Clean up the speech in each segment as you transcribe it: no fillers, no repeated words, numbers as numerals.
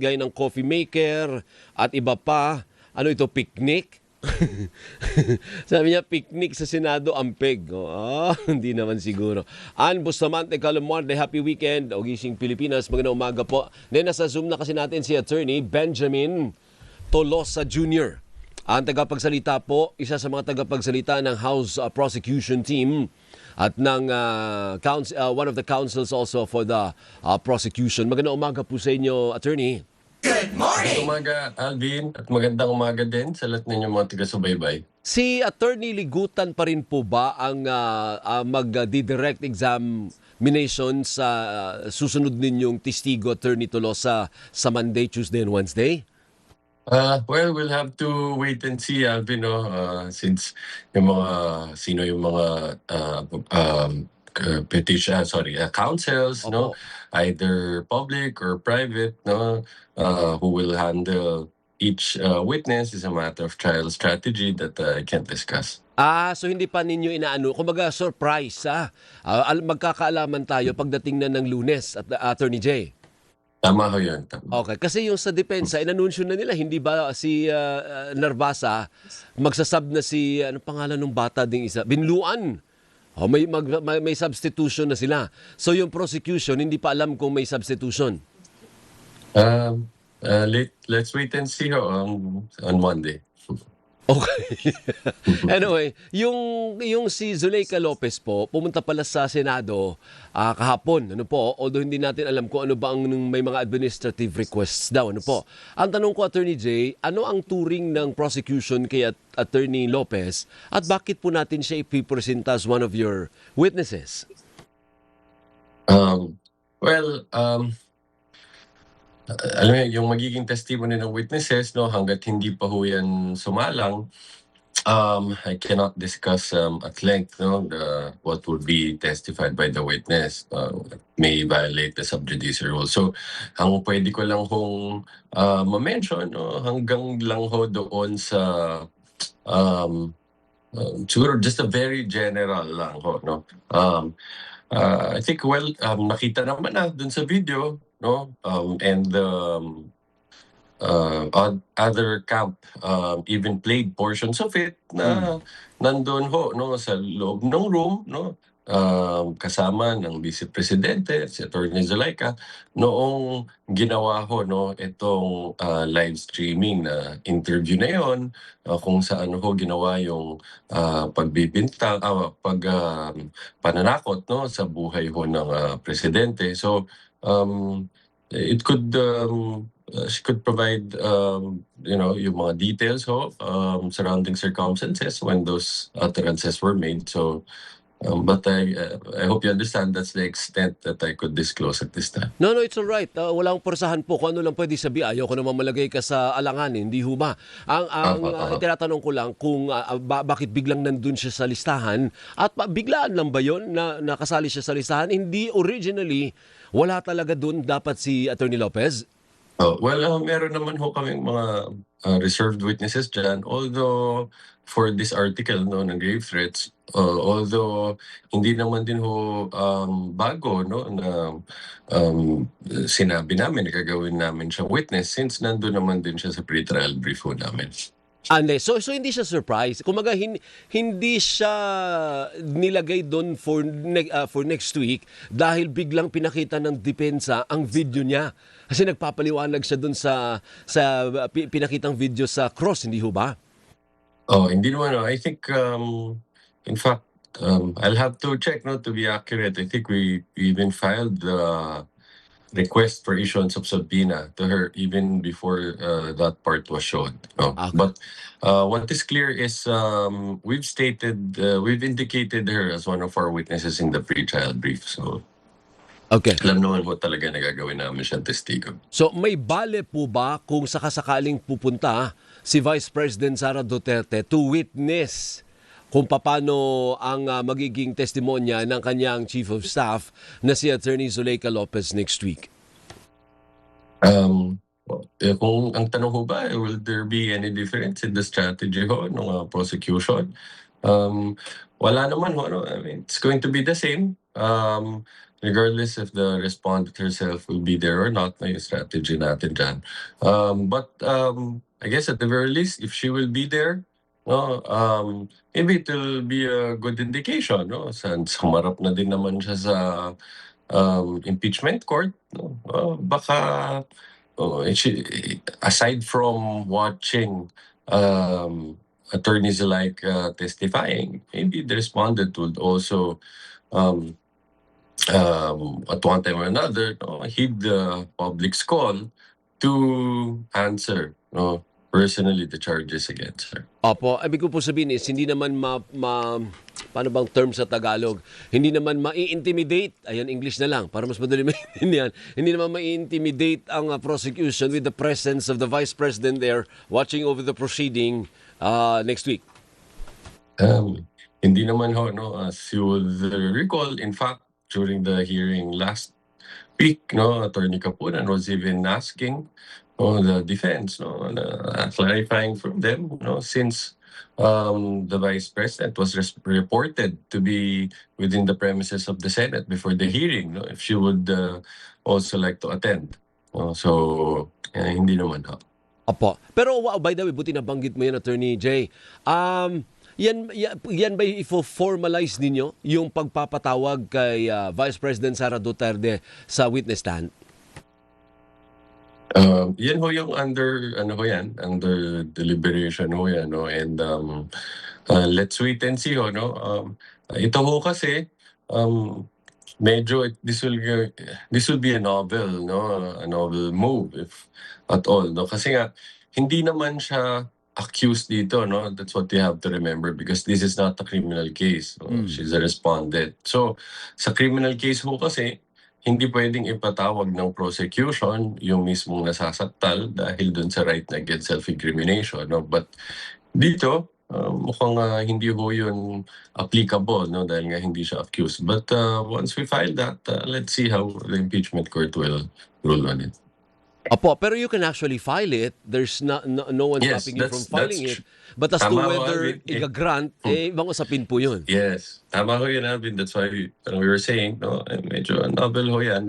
gaya ng coffee maker at iba pa. Ano ito, picnic? Sabi niya, picnic sa Senado, ampeg. Hindi naman siguro. Ann Bustamante Calumarte, happy weekend. O gising Pilipinas, magandang umaga po. Then nasa Zoom na kasi natin si Attorney Benjamin Tolosa Jr. Ang tagapagsalita po, isa sa mga tagapagsalita ng House Prosecution Team at ng one of the counsels also for the prosecution. Magandang umaga po sa inyo, Attorney. Magandang umaga, Alvin, at magandang umaga din sa lahat ninyo mga taga-subaybay. Si Attorney Ligutan pa rin po ba ang mag-direct examination sa susunod ninyong testigo, Attorney Tolosa, sa Monday, Tuesday, and Wednesday? Well, we'll have to wait and see, Alvin, no? Since yung mga, sino yung mga counsels, no? Either public or private, no? Who will handle each witness is a matter of trial strategy that I can't discuss. So hindi pa ninyo inaano, kumbaga surprise, magkakaalaman tayo pagdating na ng Lunes, at Attorney Jay. Tama ko yun. Tama. Okay, kasi yung sa depensa, inanunsyo na nila, hindi ba si Narvasa, magsasab na si, ano pangalan ng bata ding isa? Binluan. May substitution na sila. So yung prosecution, hindi pa alam kung may substitution. Let's wait and see on Monday. Okay. Anyway, yung si Zuleika Lopez po, pumunta pala sa Senado kahapon. Ano po? Although hindi natin alam kung ano ba ang may mga administrative requests daw. Ano po? Ang tanong ko, Attorney Jay, ano ang turing ng prosecution kay Attorney Lopez at bakit po natin siya ipipresenta as one of your witnesses? Alam mo, yung magiging testimony ng witnesses, no, hanggat hindi pa ho yan sumalang, I cannot discuss at length, no, what would be testified by the witness. May violate the sub judice rule. So, ang pwede ko lang hong ma-mention, no, hanggang lang ho doon sa siguro just a very general lang ho, no. I think, nakita naman na dun sa video, no, and other camp even played portions of it na nandun ho, no, sa loob ng room, no, kasama ng Vice Presidente, si Attorney Zuleika, noong ginawa ho, no, itong live streaming na interview na yon, kung saan ho ginawa yung pagbibintang, pananakot, no, sa buhay ho ng Presidente. So, it could she could provide yung mga details ho surrounding circumstances when those utterances were made. So but I hope you understand that's the extent that I could disclose at this time. No, it's all right. Walang porsahan po kung ano lang pwede sabi. Ayaw ko naman malagay ka sa alanganin, hindi ho ba? Ang tinatanong ko lang kung bakit biglang nandun siya sa listahan at biglaan lang ba yon na nakasali siya sa listahan? Hindi originally, wala talaga dun dapat si Attorney Lopez? Meron naman ho kaming mga reserved witnesses dyan. Although, for this article, no, ng grave threats, although hindi naman din ho bago, no, na sinabi namin na gagawin namin siyang witness since nandun naman din siya sa pre-trial brief ho namin. So hindi siya surprise. Kumaga hindi siya nilagay doon for next week dahil biglang pinakita ng depensa ang video niya. Kasi nagpapaliwanag siya doon sa pinakitang video sa cross, hindi ho ba? Hindi naman. I think in fact I'll have to check, no, to be accurate. I think we even filed the request for issuance of subpoena to her even before that part was shown. Okay. But what is clear is we've indicated her as one of our witnesses in the pre-trial brief. So Okay. alam naman po talaga na gagawin namin siyang testigo. So may bale po ba kung sakasakaling pupunta si Vice President Sara Duterte to witness kung paano ang magiging testimonya ng kanyang Chief of Staff na si Attorney Zuleika Lopez next week? Kung ang tanong ho ba, will there be any difference in the strategy ho ng prosecution? Wala naman ho. No? I mean, it's going to be the same. regardless if the respondent herself will be there or not, na yung strategy natin dyan. But I guess at the very least, if she will be there, no, maybe it will be a good indication, no? Sumarap na din naman siya sa impeachment court, no? Baka aside from watching attorneys like testifying, maybe the respondent would also at one time or another, no, heed the public's call to answer, no, personally the charges against her. Opo, ibig ko po sabihin is hindi naman paano bang term sa Tagalog? Hindi naman mai-intimidate, ayan English na lang para mas madali maintindihan. Hindi naman mai-intimidate ang prosecution with the presence of the Vice President there watching over the proceeding next week. Hindi naman ho, no, as you would recall, in fact, during the hearing last week, no, Attorney Kapunan was even asking the defense, no, clarifying from them, no, since the Vice President was reported to be within the premises of the Senate before the hearing, no, if she would also like to attend. So, hindi naman ho. Opo. Pero by the way, buti nabanggit mo yan, Attorney Jay. Yan ba i-formalize ninyo yung pagpapatawag kay Vice President Sara Duterte sa witness stand? Yan ho yung under deliberation ho yan, no, and let's wait and see ho, no. Ito ho kasi medyo this will be a novel, no, a novel move if at all, no, kasi nga hindi naman siya accused dito, no. That's what you have to remember, because this is not a criminal case, no? She's a respondent. So sa criminal case ho kasi hindi pwedeng ipatawag ng prosecution yung mismong nasasaktal dahil dun sa right na against self-incrimination, no. But dito mukhang hindi ho yun applicable, no, dahil nga hindi siya accused. But once we file that, let's see how the impeachment court will rule on it. Opo, pero you can actually file it. There's no one Yes, stopping you from that's filing it. But as to tama ho, whether Alvin. i-grant, ibang usapin po yun. Yes, tama ho yun, Alvin. That's why we were saying, no, medyo novel ho yan.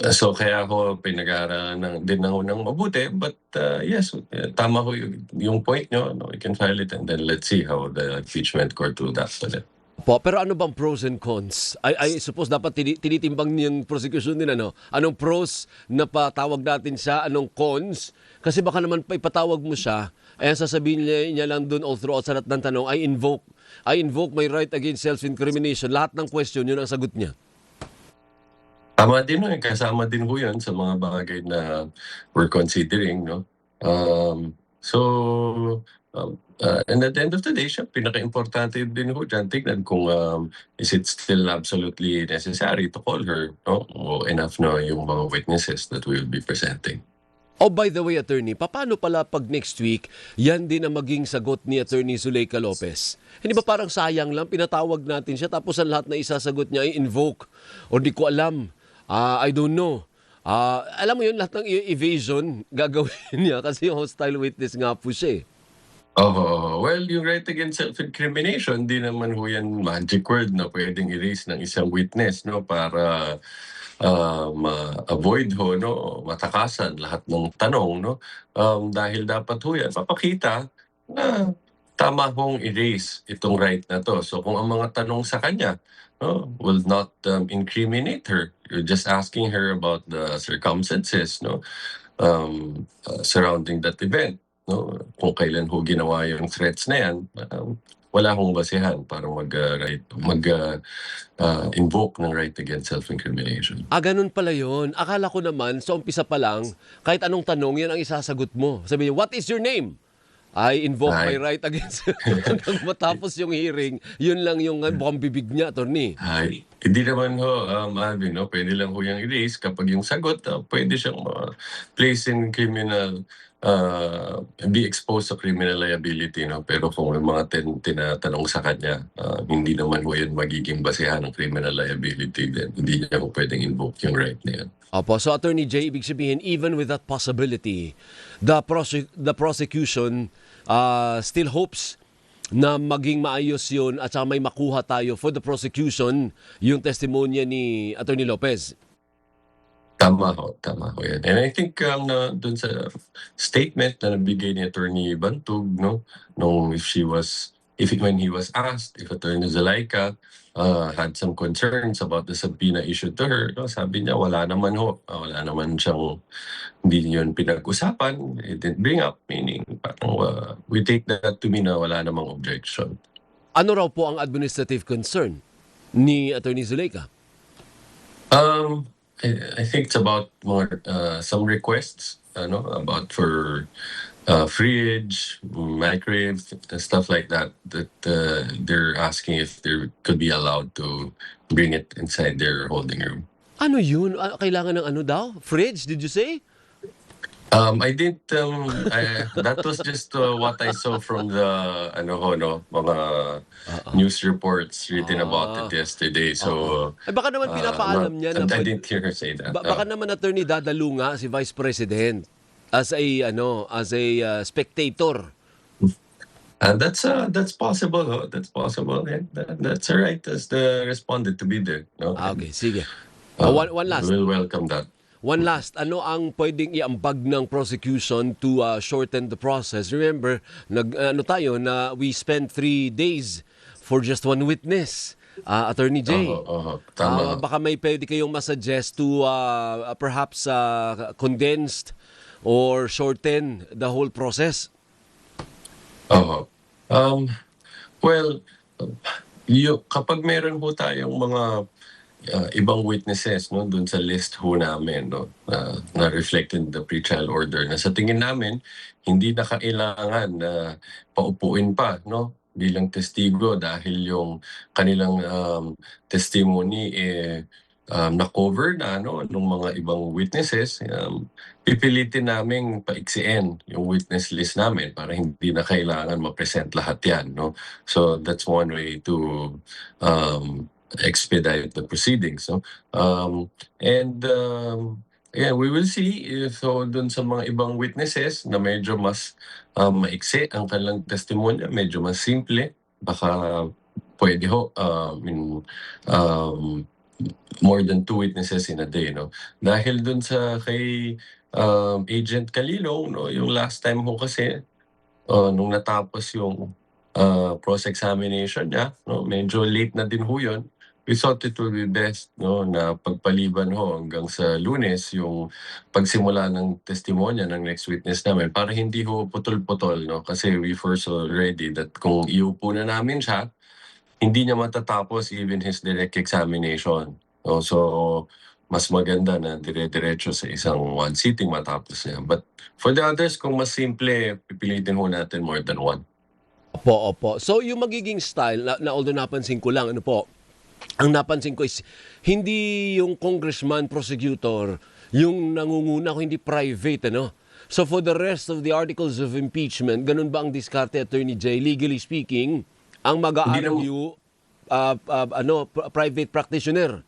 So kaya ako pinag-aaralan din ako ng mabuti. But yes, tama ho yung point nyo. No, we can file it and then let's see how the impeachment court will act on it. Po, pero ano bang pros and cons? I suppose dapat tinitimbang yung prosecution din, ano? Anong pros na patawag natin siya, anong cons? Kasi baka naman pa ipatawag mo siya, ayan sasabihin niya lang dun all throughout sa lahat ng tanong, I invoke my right against self-incrimination. Lahat ng question, yun ang sagot niya. Tama din ho, kasama din ho yun sa mga bagay na we're considering, no? And at the end of the day, siya, pinaka-importante din ho dyan, tignan kung is it still absolutely necessary to call her, no? O enough na yung mga witnesses that we will be presenting. Oh, by the way, Attorney, paano pala pag next week, yan din ang maging sagot ni Attorney Zuleika Lopez? Hindi ba parang sayang lang, pinatawag natin siya, tapos ang lahat na isasagot niya ay invoke, o di ko alam, I don't know. Alam mo yun, lahat ng evasion gagawin niya kasi hostile witness nga po siya eh. Well, yung right against self-incrimination, di naman ho yan magic word na pwedeng erase ng isang witness, no, para ma-avoid ho, no, matakasan lahat ng tanong, no. Dahil dapat ho yan, papakita na tama hong erase itong right na to. So kung ang mga tanong sa kanya, no, will not incriminate her, you're just asking her about the circumstances, no, surrounding that event. No, kung kailan ho ginawa yung threats na yan, wala hong basihan para invoke ng right against self-incrimination. Ganun pala yun. Akala ko naman, sa umpisa pa lang, kahit anong tanong, yan ang isasagot mo. Sabi niya, what is your name? I invoke my right against... Hanggang matapos yung hearing, yun lang yung buong bibig niya, Attorney. Hindi naman ho, Alvin, no? Pwede lang ho yung erase kapag yung sagot, pwede siyang place in criminal, be exposed sa criminal liability, no? Pero kung may mga tinatanong sa kanya, hindi naman ho yun magiging basehan ng criminal liability, then hindi niya ho pwedeng invoke yung right na yan. Opo, so Attorney Jay, ibig sabihin, even with that possibility, the prosecution still hopes na maging maayos yun at saka may makuha tayo for the prosecution yung testimonya ni Attorney Lopez. Tama ho yan. And I think na dun sa statement na nabigay ni Attorney Bantug, no, nung when he was asked if Attorney Zalaika had some concerns about the subpoena issued to her, no, sabi niya wala naman ho, wala naman siyang, hindi yun pinag-usapan, it didn't bring up, meaning parang we take that to mean na wala namang objection. Ano raw po ang administrative concern ni Attorney Zulaika? I think it's about more some requests, about for fridge, microwave, stuff like that. That they're asking if they could be allowed to bring it inside their holding room. Ano yun? Kailangan ng ano daw? Fridge, did you say? I didn't. That was just what I saw from the mga news reports written about it yesterday. So Ay baka naman pinapaalam niya na I didn't hear her say that. baka naman Attorney dadalo nga si Vice President as a spectator. That's possible. Ho. That's possible. And that's all right as the respondent to be there. No? Okay, sige. One last. We'll welcome that. One last, ano ang pwedeng iambag ng prosecution to shorten the process? Remember, tayo na we spent 3 days for just one witness, Attorney Jay. Tama. Baka may pwede kayong masuggest to perhaps condensed or shorten the whole process? Well, kapag meron po tayong mga ibang witnesses, no, dun sa list ho namin, no, na reflected in the pre-trial order, na sa tingin namin hindi na kailangan na paupuin pa, no, bilang testigo dahil yung kanilang testimony na-cover na, no, ng mga ibang witnesses. Pipilitin naming paiksiin yung witness list namin para hindi na kailangan ma-present lahat yan, no. So that's one way to expedite the proceedings, no? We will see if dun sa mga ibang witnesses na medyo mas maiksi ang kanilang testimonya, medyo mas simple, baka pwede ho more than 2 witnesses in a day, no? Dahil dun sa kay Agent Calilong, no, yung last time ho kasi nung natapos yung cross-examination niya, no, medyo late na din ho yun. We thought it would be best, no, na pagpaliban ho hanggang sa Lunes yung pagsimula ng testimonya ng next witness namin para hindi ho putol-putol, no, kasi we foresaw already that kung iupo na namin siya, hindi niya matatapos even his direct examination, no? So mas maganda na dire-diretso sa isang one sitting matapos niya. But for the others, kung mas simple, pipilitin ho natin more than one. Opo. So yung magiging style, na although napansin ko lang, ang napansin ko is hindi yung congressman, prosecutor, yung nangunguna ko, hindi private, So for the rest of the articles of impeachment, ganun ba ang diskarte, Attorney Jay? Legally speaking, ang mag-a-argue, private practitioner?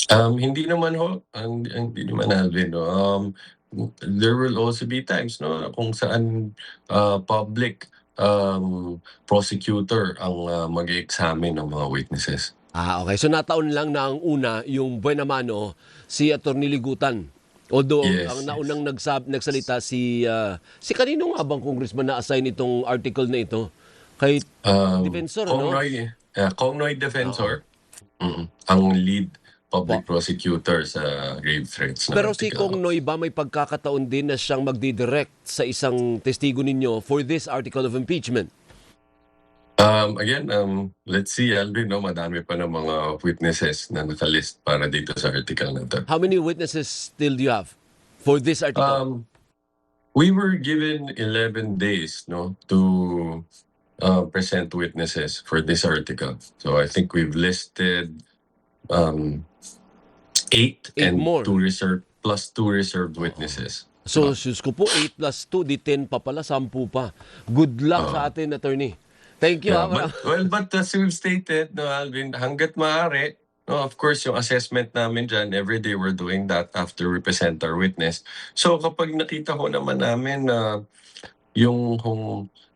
Hindi naman ho, hindi naman, Alvin, no. There will also be times, no, kung saan public prosecutor ang mag-examine ng mga witnesses. Okay. So nataon lang na ang una, yung Buenamano, si Attorney Ligutan. Although ang naunang nagsalita si kanino nga bang congressman na assign itong article na ito? Kay Defensor, Kong Noy Defensor, ang lead public prosecutor sa grave threats. Pero si Kong Noy ba may pagkakataon din na siyang magdidirect sa isang testigo ninyo for this article of impeachment? Again, let's see, Alvin, no, madami pa ng mga witnesses na nakalist para dito sa article na ito. How many witnesses still do you have for this article? We were given 11 days, no, to present witnesses for this article. So I think we've listed 8 and more. 2 reserved witnesses. So, sus ko po, 8 plus 2, di 10 pa pala, 10 pa. Good luck sa atin, Attorney. Thank you. But as we've stated, no, Alvin, hanggat maaari, no, of course, yung assessment namin dyan, every day we're doing that after we present our witness. So kapag nakita ko naman namin na yung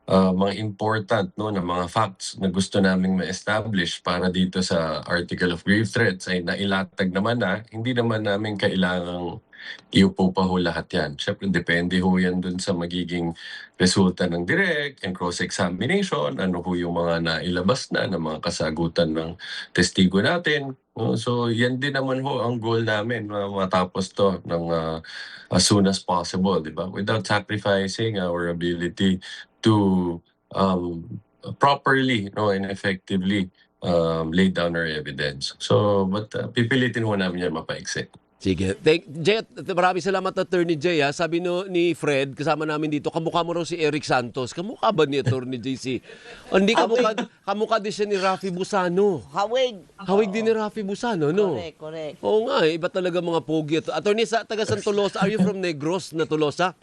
mga important, no, na mga facts na gusto naming ma-establish para dito sa article of grave threats ay nailatag naman na, hindi naman namin kailangang iupo pa ho lahat yan. Siyempre, depende ho yan dun sa magiging resulta ng direct and cross-examination, ano ho yung mga nailabas na ng mga kasagutan ng testigo natin. No? So, yan din naman ho ang goal namin, matapos to ng as soon as possible, di ba? Without sacrificing our ability to properly, no, and effectively lay down our evidence. So, but pipilitin ho namin yan mapaiksi. Sige. Jay, maraming salamat, Attorney Jay. Ha? Sabi ni Fred, kasama namin dito, kamukha mo raw si Eric Santos. Kamukha ba ni Attorney Jay si... O, hindi kamukha din siya ni Raffy Busano. Hawig. Hawig din ni Raffy Busano, no? Correct. Oo nga, iba talaga mga pogi. Attorney, taga San Tolosa, are you from Negros na Tolosa?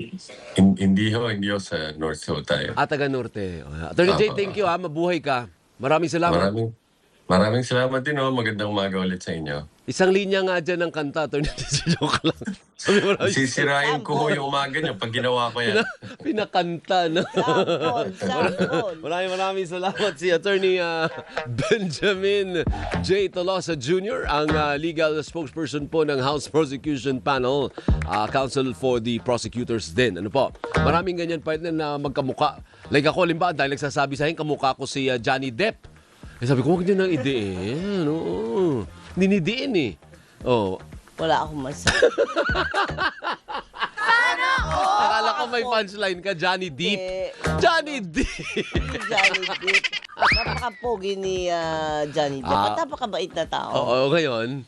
Hindi ho sa North ho tayo. Taga Norte. Attorney Jay, thank you ha. Mabuhay ka. Maraming salamat. Maraming salamat din ho. Magandang umaga ulit sa inyo. Isang linya nga dyan ng kanta, Attorney Jay. Joke lang. Sisirain ko ho yung umaga niyo pag ginawa ko yan. Pinakanta, no? Sample. Maraming salamat si Attorney Benjamin J. Tolosa Jr., ang legal spokesperson po ng House Prosecution Panel, Counsel for the Prosecutors din. Ano po? Maraming ganyan pa rin na magkamuka. Like ako, limba, dahil nagsasabi sa akin, kamukha ko si Johnny Depp. Sabi ko, huwag niyo nang idein. Oo. Dinidiin eh. Oh. Wala akong masabi. Akala ko may punchline ka, Johnny Depp. Johnny Depp! Johnny Depp. Napaka-pogi ni Johnny Depp. At napakabait na tao. Oo, ngayon.